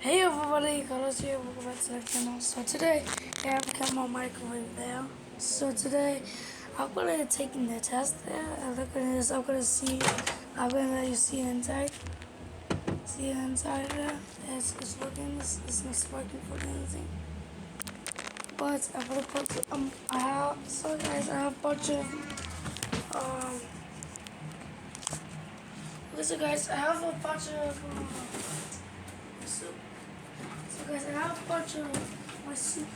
Hey everybody, Carlos here, welcome back to the channel. So today, I have Kenmore microwave there. So today, I'm gonna taking the test there, and look at this, I'm gonna let you see inside. See inside there? It's working, it's not sparking for anything. But I'm gonna put, so guys, I have a bunch of, listen guys, I have a bunch of, soup. So guys, I have a bunch of my soup.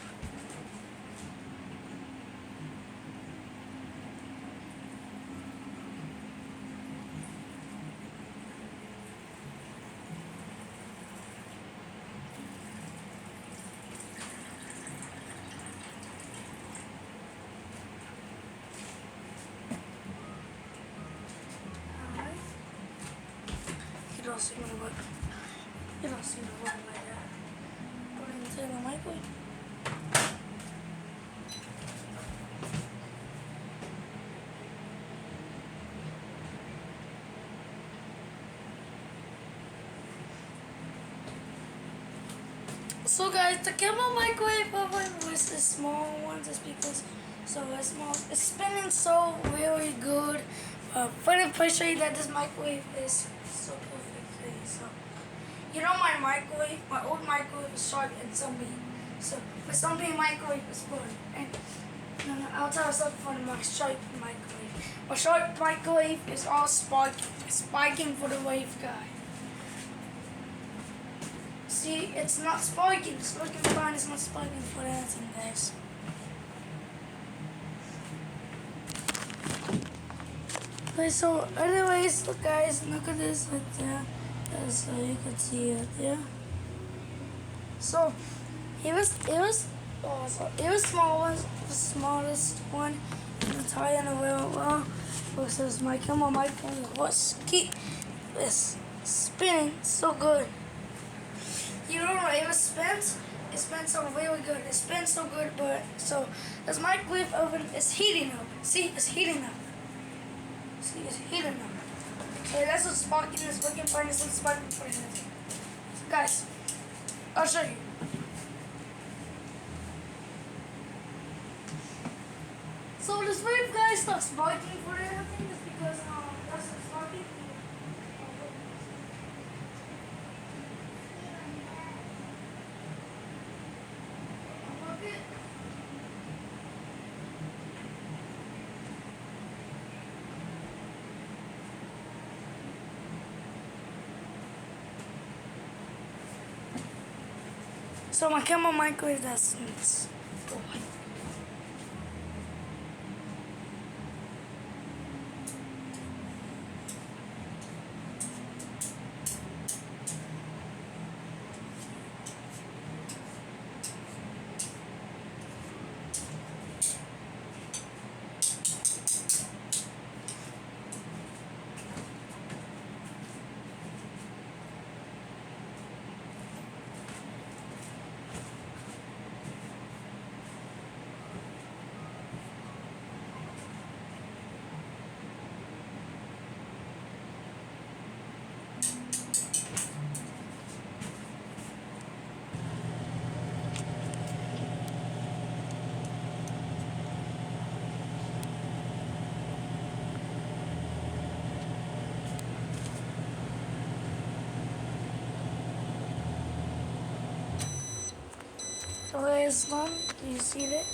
You don't see me work. You don't see me work like that. Put it into the microwave. So guys, the Kenmore microwave oven was the small one just because so it's small. It's spinning so really good. But I'm pretty sure that this microwave is so perfectly. So you know my microwave, my old microwave is short and zombie. So my zombie microwave is good. And I'll tell you something for my short microwave. My short microwave is all sparking. It's sparking for the wave guy. See, it's not sparking. It's working fine. It's not sparking for anything, guys. Okay, so anyways, look guys, look at this right there. So you can see it there. So it was small one, the smallest one in the tire in the world. Well, versus my Kenmore microphone was is spinning so good. You don't know, it spins so really good. It spins so good, but so this microwave oven is heating up. See, it's heating up. See, it's heating up. So that's what sparking is looking for. It's not sparking for anything. So guys, I'll show you. So this wave guys not sparking for anything just because that's not sparking. So my Kenmore microwave that's okay, it's done. Do you see that?